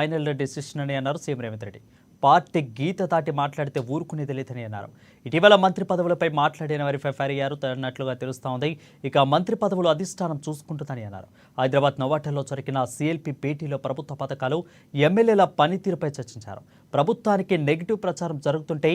Final decision అని అన్నారు CM Revanth Reddy. Party గీత దాటి మాట్లాడితే ఊరుకునేది లేదని అన్నారు. ఇటీవల మంత్రి పదవులపై మాట్లాడిన వారిపై ఫైర్ అయ్యారు అన్నట్లుగా తెలుస్తోంది. ఇక మంత్రి పదవులు అధిష్టానం చూసుకుంటుందని అన్నారు. హైదరాబాద్ నోవాటెల్లో జరిగిన సీఎల్పీ భేటీలో ప్రభుత్వ పథకాలు, ఎమ్మెల్యేల పనితీరుపై చర్చించారు. ప్రభుత్వానికి నెగిటివ్ ప్రచారం జరుగుతుంటే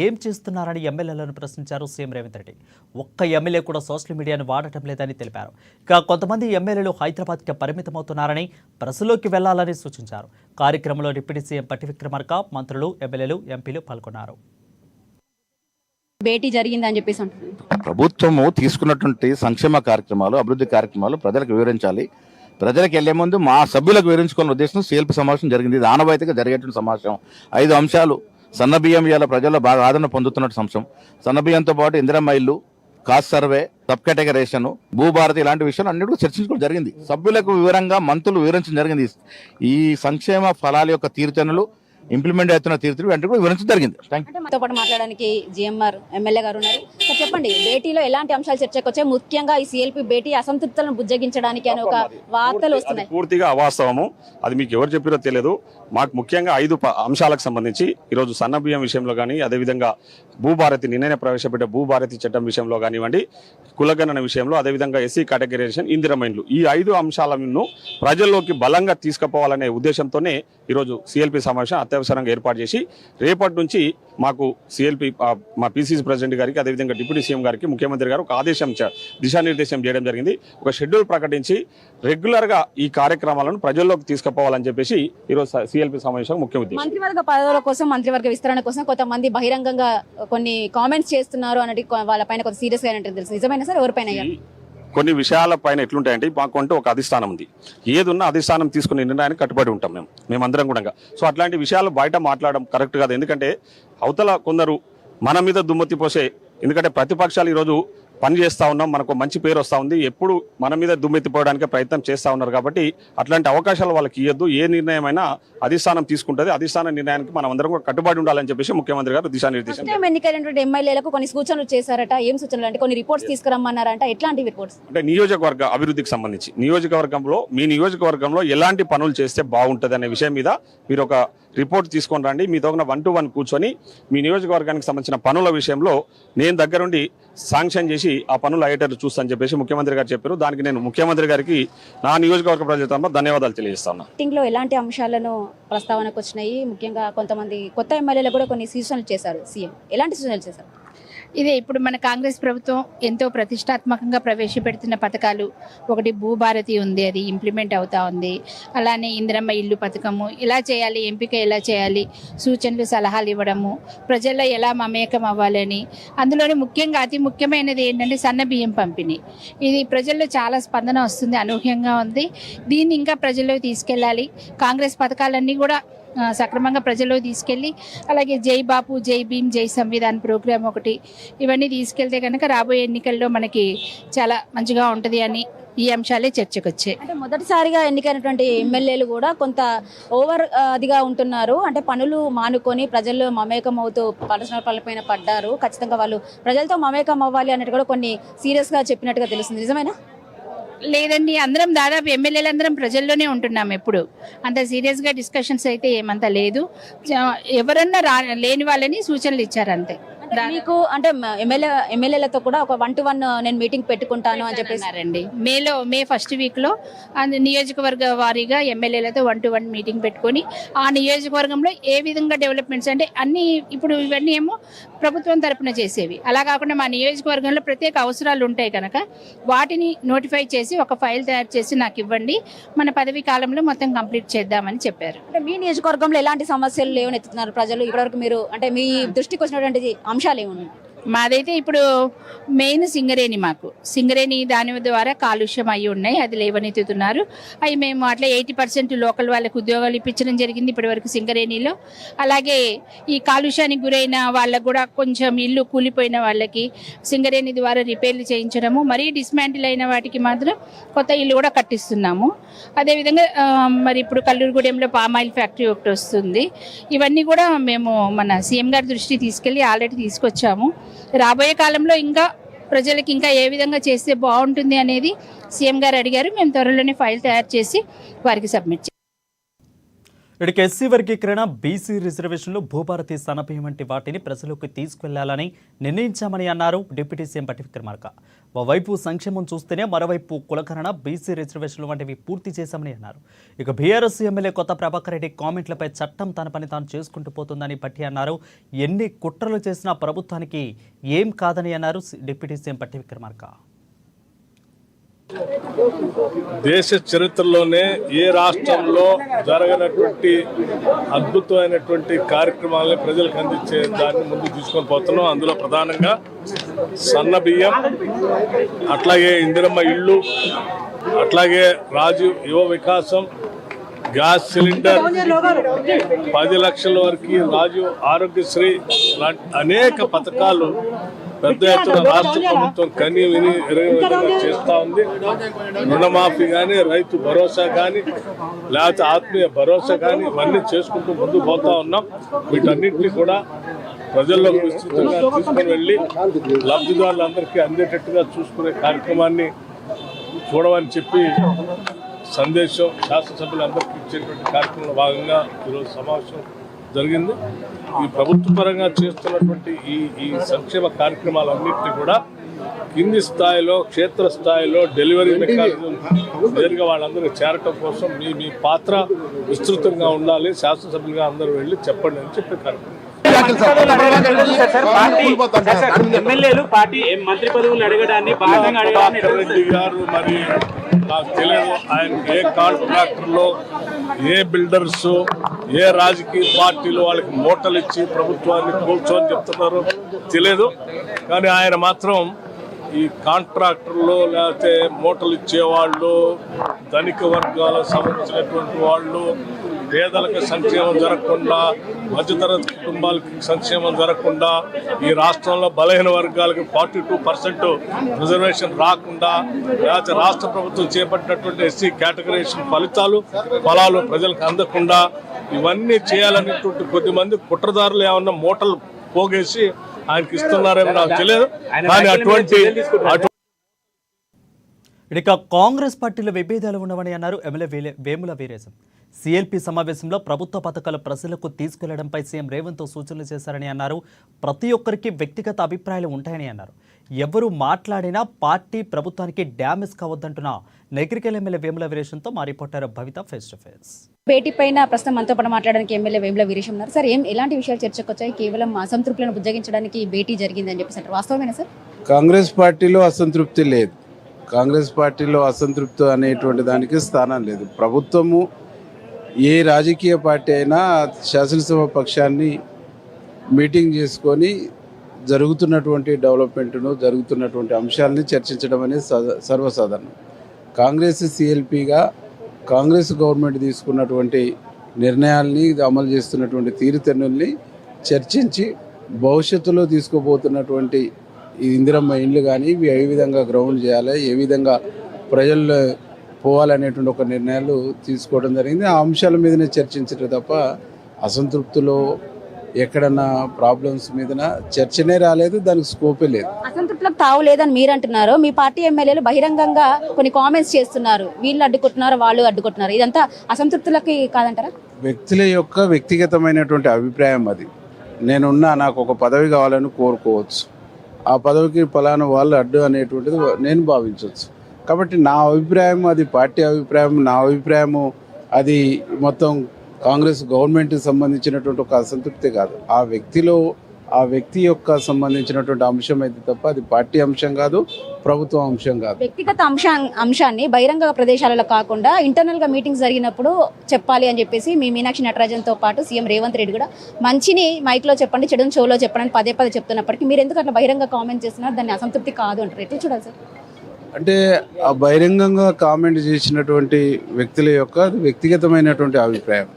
ఏం చేస్తున్నారని ఎమ్మెల్యేలను ప్రశ్నించారు సీఎం రేవంత్ రెడ్డి. ఒక్క ఎమ్మెల్యే కూడా సోషల్ మీడియాను వాడటం లేదని తెలిపారు. ఇక కొంతమంది ఎమ్మెల్యేలు హైదరాబాద్కి పరిమితమవుతున్నారని, ప్రజల్లోకి వెళ్లాలని సూచించారు. కార్యక్రమంలో డిప్యూటీ సీఎం పట్టి విక్రమార్క, మంత్రులు, ఎమ్మెల్యేలు, ఎంపీలు పాల్గొన్నారు. భేటీ జరిగిందని చెప్పేసి అంటున్నారు. ప్రభుత్వము తీసుకున్నటువంటి సంక్షేమ కార్యక్రమాలు, అభివృద్ధి కార్యక్రమాలు ప్రజలకు వివరించాలి. ప్రజలకు వెళ్లే ముందు మా సభ్యులకు వివరించుకున్న ఉద్దేశం సీఎల్పీ సమావేశం జరిగింది. ఇది ఆనవాయితీగా జరిగేటువంటి సమావేశం. 5 అంశాలు. సన్నబియ్యం ఇవాళ ప్రజల్లో బాగా ఆదరణ పొందుతున్నట్టు అంశం. సన్నబియ్యంతో పాటు ఇందిరమ్మ ఇల్లు, caste survey, sub categorisation, Bhubharati ఇలాంటి విషయాలు అన్ని కూడా చర్చించుకోవడం జరిగింది. సభ్యులకు వివరంగా మంత్రులు వివరించడం జరిగింది. ఈ సంక్షేమ ఫలాల యొక్క తీరుతెన్నులు, ఇంప్లిమెంట్ అవుతున్న తీరుతెన్నులు అంటే కూడా వివరించడం జరిగింది. మాతో పాటు మాట్లాడడానికి జిఎంఆర్ ఎమ్మెల్యే గారు ఉన్నారు. సార్ చెప్పండి, భేటీలో ఎలాంటి అంశాలు చర్చకు వచ్చాయి? ముఖ్యంగా ఈ సీఎల్పీ భేటీ అసంతృప్తులను బుజ్జగించడానికి అని ఒక వార్తలు వస్తున్నాయి. పూర్తిగా అవాస్తవము. అది మీకు ఎవరు చెప్పారో తెలియదు. మాకు ముఖ్యంగా 5 అంశాలకు సంబంధించి ఈరోజు సన్నబియ్యం విషయంలో కానీ, అదేవిధంగా భూభారతి నిన్ననే ప్రవేశపెట్ట భూభారతి చట్టం విషయంలో కానివ్వండి, కులగణన విషయంలో, అదేవిధంగా ఎస్సీ కేటగరైజేషన్, ఇందిరమైన్లు, ఈ 5 అంశాలను ప్రజల్లోకి బలంగా తీసుకుపోవాలనే ఉద్దేశంతోనే ఈరోజు సీఎల్పీ సమావేశం అత్యవసరంగా ఏర్పాటు చేసి, రేపటి నుంచి మాకు సీఎల్పీ మా పీసీసీ ప్రెసిడెంట్ గారికి, అదేవిధంగా డిప్యూటీ సీఎం గారికి ముఖ్యమంత్రి గారు ఒక ఆదేశం, దిశానిర్దేశం చేయడం జరిగింది. ఒక షెడ్యూల్ ప్రకటించి రెగ్యులర్గా ఈ కార్యక్రమాలను ప్రజల్లోకి తీసుకుపోవాలని చెప్పేసి ఈరోజు సీఎల్పీ సమావేశం ముఖ్య ఉద్దేశం. మంత్రివర్గ పదవుల కోసం, మంత్రివర్గ విస్తరణ కోసం కొంతమంది బహిరంగంగా కొన్ని కామెంట్స్ చేస్తున్నారు అన్నది వాళ్ళపైన కొంత సీరియస్ గా తెలుసు. నిజమైన సార్ ఎవరిపైన? కొన్ని విషయాల పైన ఎట్లుంటాయంటే, మాకు ఒక అధిష్టానం ఉంది. ఏదున్నా అధిష్టానం తీసుకునే నిర్ణయానికి కట్టుబడి ఉంటాం మేమందరం కూడా. సో అట్లాంటి విషయాలు బయట మాట్లాడడం కరెక్ట్ కాదు. ఎందుకంటే అవతల కొందరు మన మీద దుమ్మెత్తి పోసే, ఎందుకంటే ప్రతిపక్షాలు ఈరోజు పని చేస్తూ ఉన్నాం, మనకు మంచి పేరు వస్తూ ఉంది, ఎప్పుడు మన మీద దుమ్మెత్తిపోవడానికి ప్రయత్నం చేస్తూ ఉన్నారు. కాబట్టి అట్లాంటి అవకాశాలు వాళ్ళకి ఇవ్వద్దు. ఏ నిర్ణయమైనా అధిష్టానం తీసుకుంటుంది. అధిష్టాన నిర్ణయానికి మనం అందరం కూడా కట్టుబడి ఉండాలని చెప్పేసి ముఖ్యమంత్రి గారు దిశానిర్దేశం. ఎన్నికైనటువంటి ఎమ్మెల్యేలకు కొన్ని సూచనలు చేశారట. ఏం సూచనలు అంటే? కొన్ని రిపోర్ట్స్ తీసుకురమ్మన్నారంట. ఎట్లాంటి రిపోర్ట్స్ అంటే? నియోజకవర్గ అభివృద్ధికి సంబంధించి, నియోజకవర్గంలో మీ నియోజకవర్గంలో ఎలాంటి పనులు చేస్తే బాగుంటుంది అనే విషయం మీద మీరు ఒక రిపోర్ట్ తీసుకొని రండి. మీతో 1-to-1 కూర్చొని మీ నియోజకవర్గానికి సంబంధించిన పనుల విషయంలో నేను దగ్గరుండి శాంక్షన్ చేసి ఆ పనులు అయ్యేటట్టు చూస్తానని చెప్పేసి ముఖ్యమంత్రి గారు చెప్పారు. దానికి నేను ముఖ్యమంత్రి గారికి నా నియోజకవర్గ ప్రజల తరఫున ధన్యవాదాలు తెలియజేస్తాను. మీటింగ్లో ఎలాంటి అంశాలను ప్రస్తావనకు వచ్చినాయి? ముఖ్యంగా కొంతమంది కొత్త ఎమ్మెల్యేలు కూడా కొన్ని సూచనలు చేశారు సీఎం. ఎలాంటి సూచనలు చేశారు? ఇదే ఇప్పుడు మన కాంగ్రెస్ ప్రభుత్వం ఎంతో ప్రతిష్టాత్మకంగా ప్రవేశపెడుతున్న పథకాలు. ఒకటి భూభారతి ఉంది, అది ఇంప్లిమెంట్ అవుతా ఉంది. అలానే ఇందిరమ్మ ఇల్లు పథకము, ఎలా చేయాలి, ఎంపిక ఎలా చేయాలి, సూచనలు సలహాలు ఇవ్వడము, ప్రజల్లో ఎలా మమేకం అవ్వాలని. అందులోనే ముఖ్యంగా అతి ముఖ్యమైనది ఏంటంటే సన్నబియ్యం పంపిణీ. ఇది ప్రజల్లో చాలా స్పందన వస్తుంది, అనూహ్యంగా ఉంది. దీన్ని ఇంకా ప్రజల్లోకి తీసుకెళ్ళాలి. కాంగ్రెస్ పథకాలన్నీ కూడా సక్రమంగా ప్రజల్లో తీసుకెళ్ళి, అలాగే జై బాపు, జై భీమ్, జై సంవిధాన్ ప్రోగ్రామ్ ఒకటి, ఇవన్నీ తీసుకెళ్తే కనుక రాబోయే ఎన్నికల్లో మనకి చాలా మంచిగా ఉంటుంది అని ఈ అంశాలే చర్చకు వచ్చాయి. అంటే మొదటిసారిగా ఎన్నికైనటువంటి ఎమ్మెల్యేలు కూడా కొంత ఓవర్ అదిగా ఉంటున్నారు. అంటే పనులు మానుకొని ప్రజల్లో మమేకం అవుతూ పర్సనల్ పనులపైన పడ్డారు. ఖచ్చితంగా వాళ్ళు ప్రజలతో మమేకం అవ్వాలి అన్నట్టు కూడా కొన్ని సీరియస్గా చెప్పినట్టుగా తెలుస్తుంది. నిజమేనా? లేదండి, అందరం దాదాపు ఎమ్మెల్యేలు అందరం ప్రజల్లోనే ఉంటున్నాం. ఎప్పుడు అంత సీరియస్గా డిస్కషన్స్ అయితే ఏమంత లేదు. ఎవరన్నా లేని వాళ్ళని సూచనలు ఇచ్చారు అంతే. మీకు అంటే ఎమ్మెల్యేలతో కూడా ఒక 1-to-1 నేను మీటింగ్ పెట్టుకుంటాను అని చెప్పేసారండి. మే ఫస్ట్ వీక్లో నియోజకవర్గ వారీగా ఎమ్మెల్యేలతో 1-to-1 మీటింగ్ పెట్టుకొని ఆ నియోజకవర్గంలో ఏ విధంగా డెవలప్మెంట్స్ అంటే అన్ని ఇప్పుడు ఇవన్నీ ఏమో ప్రభుత్వం తరపున చేసేవి, అలా కాకుండా మా నియోజకవర్గంలో ప్రత్యేక అవసరాలు ఉంటాయి కనుక వాటిని నోటిఫై చేసి ఒక ఫైల్ తయారు చేసి నాకు ఇవ్వండి, మన పదవి కాలంలో మొత్తం కంప్లీట్ చేద్దామని చెప్పారు. అంటే మీ నియోజకవర్గంలో ఎలాంటి సమస్యలు లేవనెత్తుతున్నారు ప్రజలు ఇప్పటివరకు? మీరు అంటే మీ దృష్టికి వచ్చినటువంటి అంశాలు ఏమున్నాయి? మాదైతే ఇప్పుడు మెయిన్ సింగరేణి దాని ద్వారా కాలుష్యం అయి ఉన్నాయి, అది లేవనెత్తుతున్నారు. అవి మేము అట్లా 80% లోకల్ వాళ్ళకి ఉద్యోగాలు ఇప్పించడం జరిగింది ఇప్పటివరకు సింగరేణిలో. అలాగే ఈ కాలుష్యానికి గురైన వాళ్ళకు కూడా కొంచెం ఇల్లు కూలిపోయిన వాళ్ళకి సింగరేణి ద్వారా రిపేర్లు చేయించడము, మరీ డిస్మాంటిల్ అయిన వాటికి మాత్రం కొత్త ఇల్లు కూడా కట్టిస్తున్నాము. అదేవిధంగా మరి ఇప్పుడు కల్లూరుగూడెంలో పామాయిల్ ఫ్యాక్టరీ ఒకటి వస్తుంది. ఇవన్నీ కూడా మేము మన సీఎం గారి దృష్టికి తీసుకెళ్ళి ఆల్రెడీ తీసుకొచ్చాము. రాబోయే కాలంలో ఇంకా ప్రజలకు ఇంకా ఏ విధంగా చేస్తే బాగుంటుంది అనేది సీఎం గారు అడిగారు. మేము త్వరలోనే ఫైల్ తయారు చేసి వారికి సబ్మిట్ చేస్తాం. ఇక్కడికి ఎస్సీ వర్గీకరణ, బీసీ రిజర్వేషన్లు, భూభారతి సన్నబియ్యం వంటి వాటిని ప్రజలకు తీసుకెళ్లాలని నిర్ణయించామని అన్నారు డిప్యూటీ సీఎం భట్టి విక్రమార్క. ఓవైపు సంక్షేమం చూస్తేనే మరోవైపు కులకరణ, బీసీ రిజర్వేషన్లు వంటివి పూర్తి చేశామని అన్నారు. ఇక బీఆర్ఎస్ ఎమ్మెల్యే కొత్త ప్రభాకర్ రెడ్డి కామెంట్లపై చట్టం తన పని తాను చేసుకుంటూ పోతుందని భట్టి అన్నారు. ఎన్ని కుట్రలు చేసినా ప్రభుత్వానికి ఏం కాదని అన్నారు డిప్యూటీ సీఎం భట్టి విక్రమార్క. దేశ చరిత్రలోనే ఏ రాష్ట్రంలో జరగనటువంటి అద్భుతమైనటువంటి కార్యక్రమాలని ప్రజలకు అందించే దాన్ని ముందుకు తీసుకొని పోతున్నాం. అందులో ప్రధానంగా సన్న బియ్యం, అట్లాగే ఇందిరమ్మ ఇళ్ళు, అట్లాగే రాజీవ్ యువ వికాసం, గ్యాస్ సిలిండర్, 10 లక్షల వరకు రాజీవ్ ఆరోగ్యశ్రీ లాంటి అనేక పథకాలు పెద్ద ఎత్తున రాష్ట్ర ప్రభుత్వం కని విని ఎరగని విధంగా చేస్తూ ఉంది. రుణమాఫీ కానీ, రైతు భరోసా కానీ, లేకపోతే ఆత్మీయ భరోసా కానీ ఇవన్నీ చేసుకుంటూ ముందుకు పోతా ఉన్నాం. వీటన్నింటినీ కూడా ప్రజల్లోకి విస్తృతంగా తీసుకుని వెళ్ళి లబ్ధిదారులందరికీ అందేటట్టుగా చూసుకునే కార్యక్రమాన్ని చూడమని చెప్పి సందేశం శాసనసభ్యులందరికీ ఇచ్చేటువంటి కార్యక్రమంలో భాగంగా ఈరోజు సమావేశం జరిగింది. ఈ ప్రభుత్వ పరంగా చేస్తున్నటువంటి ఈ సంక్షేమ కార్యక్రమాలన్నింటినీ కూడా కింది స్థాయిలో, క్షేత్ర స్థాయిలో డెలివరీ మెకానిజం నేరుగా వాళ్ళందరికీ చేరటం కోసం మీ పాత్ర విస్తృతంగా ఉండాలి. శాసనసభ్యులుగా అందరూ వెళ్ళి చెప్పండి అని చెప్పే కార్యక్రమం. ఎమ్మెల్యేలు పార్టీ మంత్రి పదవులు అడగడాన్ని రెడ్డి గారు మరి నాకు తెలియదు ఆయనకి ఏ కాంట్రాక్టర్లో, ఏ బిల్డర్స్, ఏ రాజకీయ పార్టీలు వాళ్ళకి మూటలు ఇచ్చి ప్రభుత్వాన్ని కూర్చోని చెప్తున్నారో తెలియదు. కానీ ఆయన మాత్రం ఈ కాంట్రాక్టర్లు, లేకపోతే మూటలు ఇచ్చేవాళ్ళు, ధనిక వర్గాలకు సంబంధించినటువంటి వాళ్ళు, పేదలకు సంక్షేమం జరగకుండా, మధ్యతరగతి కుటుంబాలకి సంక్షేమం జరగకుండా, ఈ రాష్ట్రంలో బలహీన వర్గాలకి 42% రిజర్వేషన్ రాకుండా, లేకపోతే రాష్ట్ర ప్రభుత్వం చేపట్టినటువంటి ఎస్సీ కేటగరైజేషన్ ఫలాలు ప్రజలకు అందకుండా ఇవన్నీ చేయాలనేటువంటి కొద్దిమంది కుట్రదారులు ఏమన్నా మూటలు పోగేసి ఆయనకి ఇస్తున్నారేమో నాకు తెలియదు. కానీ అటువంటి ఇక కాంగ్రెస్ పార్టీలో విభేదాలు ఉన్నవని అన్నారు ఎమ్మెల్యే వేముల వీరేశం. సిఎల్పి సమావేశంలో ప్రభుత్వ పథకాలు ప్రజలకు తీసుకెళ్లడంపై సీఎం రేవంత్ సూచనలు చేశారని అన్నారు. ప్రతి ఒక్కరికి వ్యక్తిగత అభిప్రాయాలు ఉంటాయని అన్నారు. ఎవరు మాట్లాడినా పార్టీ ప్రభుత్వానికి డ్యామేజ్ కావద్దంటున్న నగరికల్ ఎమ్మెల్యే వేముల వీరేశంతో మా reporter Bhavitha face to face. భేటీ పైన ప్రస్తుతం మనతో పాటు మాట్లాడడానికి ఎమ్మెల్యే వేముల వీరేశం ఉన్నారు. సార్, ఎలాంటి విషయాలు చర్చకు వచ్చాయి? కేవలం అసంతృప్తులను బుజ్జగించడానికి భేటీ జరిగిందని చెప్పేసి వాస్తవమేనా సార్? కాంగ్రెస్ పార్టీలో అసంతృప్తి లేదు. కాంగ్రెస్ పార్టీలో అసంతృప్తి అనేటువంటి దానికి స్థానం లేదు. ప్రభుత్వము ఏ రాజకీయ పార్టీ అయినా శాసనసభ పక్షాన్ని మీటింగ్ చేసుకొని జరుగుతున్నటువంటి డెవలప్మెంట్ను, జరుగుతున్నటువంటి అంశాలని చర్చించడం అనేది సర్వసాధారణం. కాంగ్రెస్ సిఎల్పిగా కాంగ్రెస్ గవర్నమెంట్ తీసుకున్నటువంటి నిర్ణయాల్ని, అమలు చేస్తున్నటువంటి తీరుతెన్నుల్ని చర్చించి భవిష్యత్తులో తీసుకోబోతున్నటువంటి ఈ ఇందిరమ్మ ఇండ్లు కానీ ఇవి ఏ విధంగా గ్రౌండ్ చేయాలి, ఏ విధంగా ప్రజల్లో పోవాలనేటువంటి ఒక నిర్ణయాలు తీసుకోవడం జరిగింది. ఆ అంశాల మీదనే చర్చించడం తప్ప అసంతృప్తిలో ఎక్కడన్నా ప్రాబ్లమ్స్ మీద చర్చనే రాలేదు, దానికి స్కోపే లేదు. అసంతృప్తులకు తావు లేదని మీరు అంటున్నారు. మీ పార్టీ ఎమ్మెల్యేలు బహిరంగంగా కొన్ని కామెంట్స్ చేస్తున్నారు. వీళ్ళు అడ్డుకుంటున్నారు, వాళ్ళు అడ్డుకుంటున్నారు. ఇదంతా అసంతృప్తులకి కాదంటారా? వ్యక్తుల యొక్క వ్యక్తిగతమైనటువంటి అభిప్రాయం అది. నేనున్నా, నాకు ఒక పదవి కావాలని కోరుకోవచ్చు. ఆ పదవికి ఫలానా వాళ్ళు అడ్డు అనేటువంటిది నేను భావించవచ్చు. కాబట్టి నా అభిప్రాయం అది పార్టీ అభిప్రాయం, నా అభిప్రాయము అది మొత్తం కాంగ్రెస్ గవర్నమెంట్కి సంబంధించినటువంటి ఒక అసంతృప్తి కాదు. ఆ వ్యక్తి యొక్క సంబంధించినటువంటి అంశం అయితే తప్ప అది పార్టీ అంశం కాదు, ప్రభుత్వం అంశం కాదు. వ్యక్తిగత అంశాన్ని బహిరంగ ప్రదేశాలలో కాకుండా ఇంటర్నల్ గా మీటింగ్స్ జరిగినప్పుడు చెప్పాలి అని చెప్పేసి మీ మీనాక్షి నటరాజన్తో పాటు సీఎం రేవంత్ రెడ్డి కూడా మంచిని మైక్ లో చెప్పండి, చెడుని షోలో చెప్పండి పదే చెప్తున్నప్పటికీ మీరు ఎందుకు అట్లా బహిరంగ కామెంట్ చేస్తున్నారు? దాన్ని అసంతృప్తి కాదు అంటారు. ఎట్లా చూడాలి సార్? అంటే ఆ బహిరంగంగా కామెంట్ చేసినటువంటి వ్యక్తుల యొక్క వ్యక్తిగతమైనటువంటి అభిప్రాయం.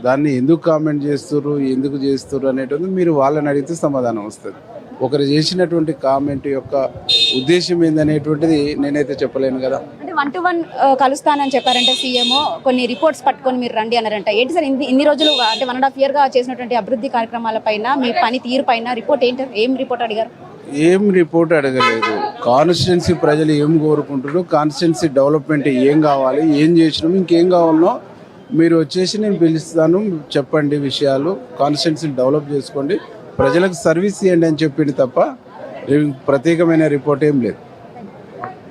దాన్ని ఎందుకు కామెంట్ చేస్తున్నారు, ఎందుకు చేస్తున్నారు అనేటువంటి మీరు వాళ్ళని అడిగితే సమాధానం వస్తుంది. ఒకరు చేసినటువంటి కామెంట్ యొక్క ఉద్దేశం ఏందనేటువంటిది నేనైతే చెప్పలేను కదా. అంటే 1-to-1 కలుస్తానని చెప్పారంటే సీఎం కొన్ని రిపోర్ట్స్ పట్టుకొని మీరు రండి అన్నారంట. ఏంటి సార్ ఇన్ని రోజులు అంటే 1.5 year గా చేసినటువంటి అభివృద్ధి కార్యక్రమాల పైన, మీ పని తీరు పైన రిపోర్ట్ ఏంటి? ఏం రిపోర్ట్ అడిగారు? ఏం రిపోర్ట్ అడగలేదు. కాన్స్టిట్యున్సీ ప్రజలు ఏం కోరుకుంటారు, కాన్స్టిట్యున్సీ డెవలప్మెంట్ ఏం కావాలి, ఏం చేసినాము, ఇంకేం కావాలనో మీరు వచ్చేసి నేను పిలుస్తాను, చెప్పండి విషయాలు, కాన్స్టిట్యున్సీని డెవలప్ చేసుకోండి, ప్రజలకు సర్వీస్ ఇవ్వండి అని చెప్పింది తప్ప ప్రత్యేకమైన రిపోర్ట్ ఏం లేదు.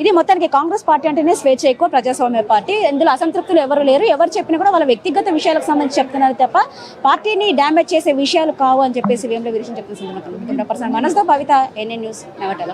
ఇది మొత్తానికి కాంగ్రెస్ పార్టీ అంటేనే స్వేచ్ఛ ఎక్కువ, ప్రజాస్వామ్య పార్టీ. ఇందులో అసంతృప్తులు ఎవరు లేరు. ఎవరు చెప్పినా కూడా వాళ్ళ వ్యక్తిగత విషయాలకు సంబంధించి చెప్తున్నారు తప్ప పార్టీని డ్యామేజ్ చేసే విషయాలు కావు అని చెప్పేసి వేముల వీరేశం చెప్తున్నారు. మనస్తో భవిత, NN న్యూస్, నవటల.